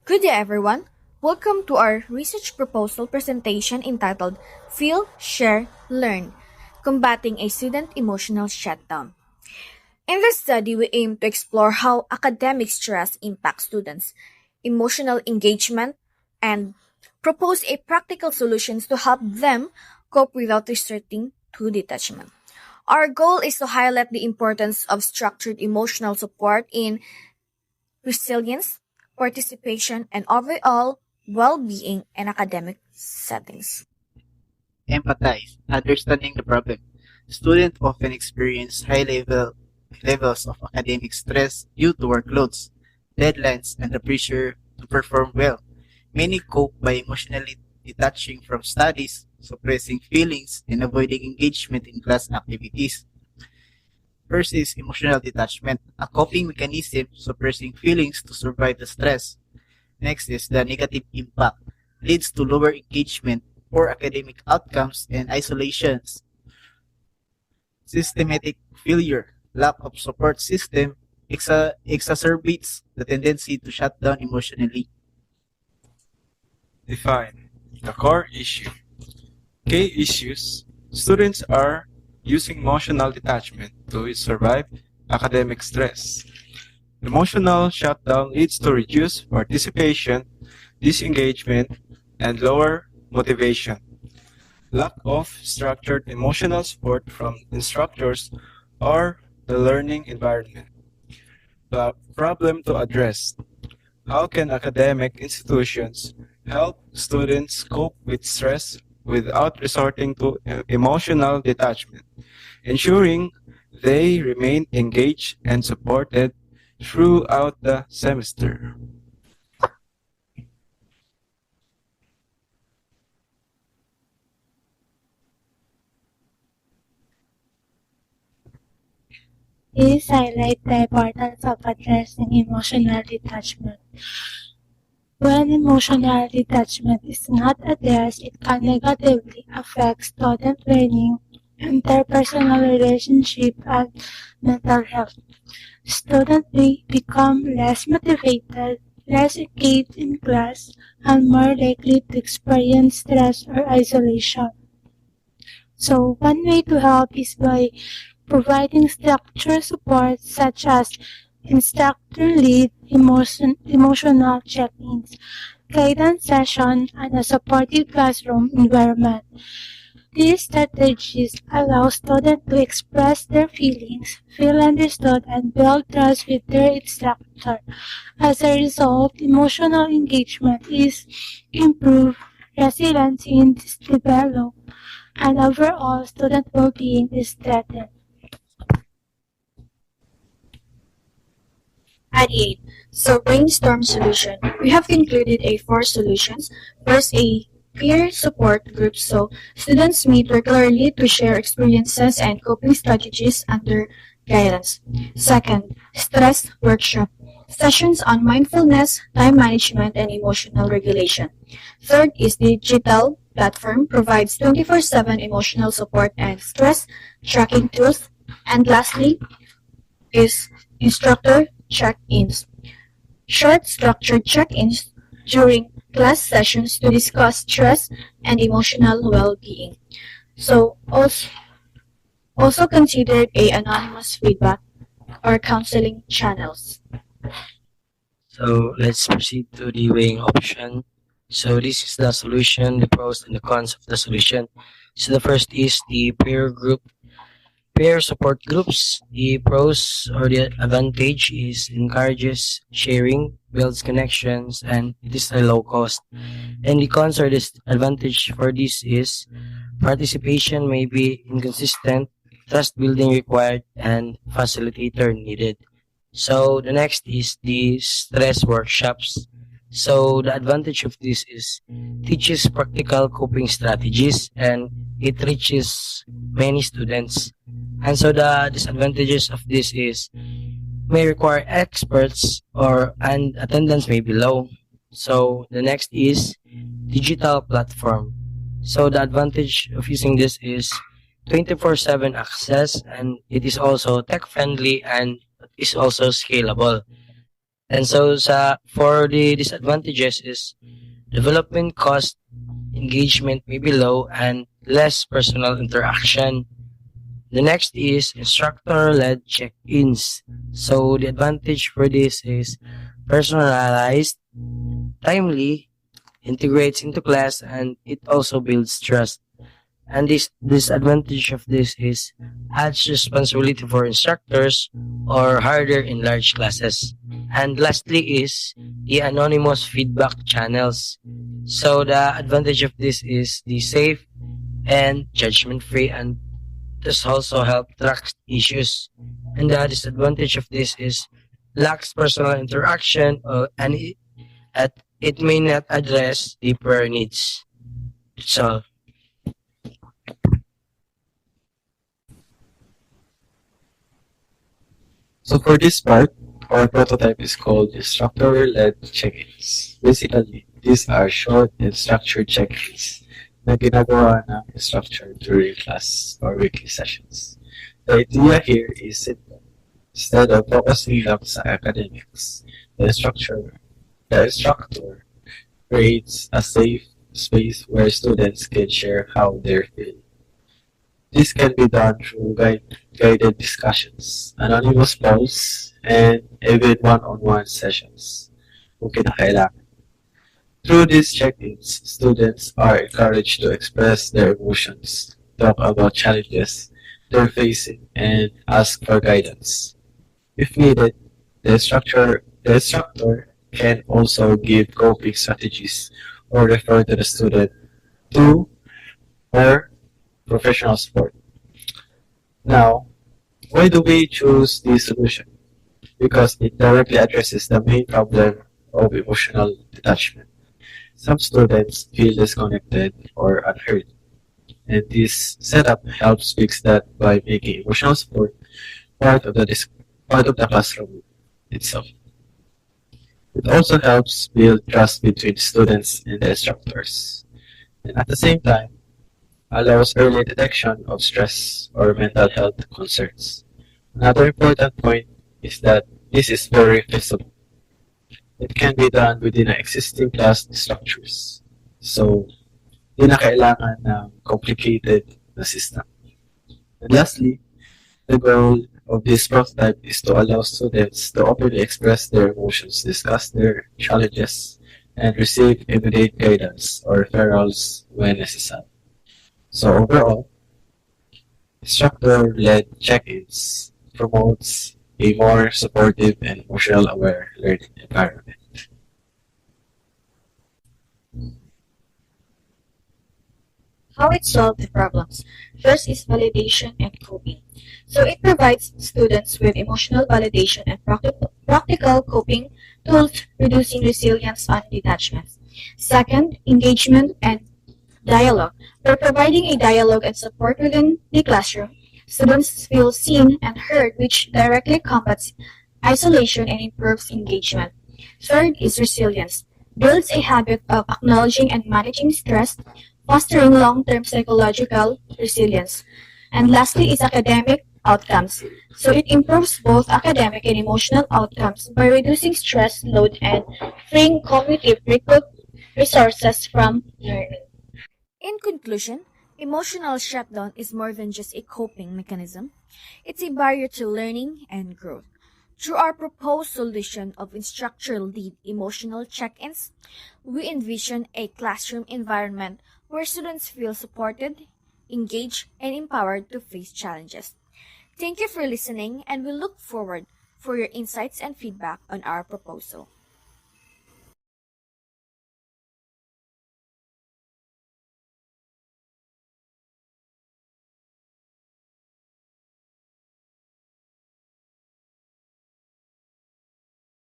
Good day, everyone. Welcome to our research proposal presentation entitled Feel, Share, Learn Combating a Student Emotional Shutdown. In this study, we aim to explore how academic stress impacts students' emotional engagement and propose a practical solutions to help them cope without resorting to detachment. Our goal is to highlight the importance of structured emotional support in resilience, participation, and overall well-being in academic settings. Empathize, understanding the problem. Students often experience levels of academic stress due to workloads, deadlines, and the pressure to perform well. Many cope by emotionally detaching from studies, suppressing feelings, and avoiding engagement in class activities. First is emotional detachment, a coping mechanism suppressing feelings to survive the stress. Next is the negative impact, leads to lower engagement, poor academic outcomes, and isolations. Systematic failure, lack of support system, exacerbates the tendency to shut down emotionally. Define the core issue. Key issues. Students are using emotional detachment to survive academic stress. Emotional shutdown leads to reduced participation, disengagement, and lower motivation. Lack of structured emotional support from instructors or the learning environment. The problem to address. How can academic institutions help students cope with stress without resorting to emotional detachment, ensuring they remain engaged and supported throughout the semester? These highlight the importance of addressing emotional detachment. When emotional detachment is not addressed, it can negatively affect student learning, interpersonal relationship, and mental health. Students may become less motivated, less engaged in class, and more likely to experience stress or isolation. So one way to help is by providing structured support such as instructor-led emotional check-ins, guidance session, and a supportive classroom environment. These strategies allow students to express their feelings, feel understood, and build trust with their instructor. As a result, emotional engagement is improved, resiliency is developed, and overall student well-being is strengthened. Ideate. So brainstorm solution. We have included a four solutions. First, a peer support group. So students meet regularly to share experiences and coping strategies under guidance. Second, stress workshop. Sessions on mindfulness, time management, and emotional regulation. Third is digital platform provides 24/7 emotional support and stress tracking tools. And lastly is instructor check-ins. Short structured check-ins during class sessions to discuss stress and emotional well-being. So also considered a anonymous feedback or counseling channels. So let's proceed to the weighing option. So this is the solution, the pros and the cons of the solution. So the first is the peer support groups. The pros or the advantage is encourages sharing, builds connections, and it is a low cost. And the cons or disadvantage for this is participation may be inconsistent, trust building required, and facilitator needed. So the next is the stress workshops. So the advantage of this is teaches practical coping strategies and it reaches many students. And so the disadvantages of this is may require experts or and attendance may be low. So the next is digital platform. So the advantage of using this is 24/7 access and it is also tech friendly and is also scalable. And so for the disadvantages is development cost, engagement may be low, and less personal interaction. The next is instructor-led check-ins. So the advantage for this is personalized, timely, integrates into class, and it also builds trust. And this disadvantage of this is adds responsibility for instructors or harder in large classes. And lastly is the anonymous feedback channels. So the advantage of this is the safe and judgment free, and this also help track issues. And the disadvantage of this is lacks personal interaction, and it may not address deeper needs. So So for this part, our prototype is called instructor-led check-ins. Basically, these are short and structured check-ins na ginagawa ng instructor during class or weekly sessions. The idea here is simple. Instead of focusing lang sa academics, the instructor creates a safe space where students can share how they're feeling. This can be done through guided discussions, anonymous polls, and even one-on-one sessions kung kinakailangan. Through these check-ins, students are encouraged to express their emotions, talk about challenges they're facing, and ask for guidance. If needed, the instructor can also give coping strategies or refer to the student to more professional support. Now, why do we choose this solution? Because it directly addresses the main problem of emotional detachment. Some students feel disconnected or unheard, and this setup helps fix that by making emotional support part of the classroom itself. It also helps build trust between students and the instructors, and at the same time, allows early detection of stress or mental health concerns. Another important point is that this is very feasible. It can be done within the existing class structures. So, di na kailangan ng complicated na system. And lastly, the goal of this prototype is to allow students to openly express their emotions, discuss their challenges, and receive immediate guidance or referrals when necessary. So overall, instructor-led check-ins promotes a more supportive and emotional aware learning environment. How it solved the problems. First is validation and coping. So it provides students with emotional validation and practical coping tools, reducing resilience on detachments. Second, engagement and dialogue. By providing a dialogue and support within the classroom, students feel seen and heard, which directly combats isolation and improves engagement. Third is resilience. Builds a habit of acknowledging and managing stress, fostering long-term psychological resilience. And lastly is academic outcomes. So it improves both academic and emotional outcomes by reducing stress load and freeing cognitive resources from learning. In conclusion, emotional shutdown is more than just a coping mechanism. It's a barrier to learning and growth. Through our proposed solution of instructor-led emotional check-ins, we envision a classroom environment where students feel supported, engaged, and empowered to face challenges. Thank you for listening, and we look forward for your insights and feedback on our proposal.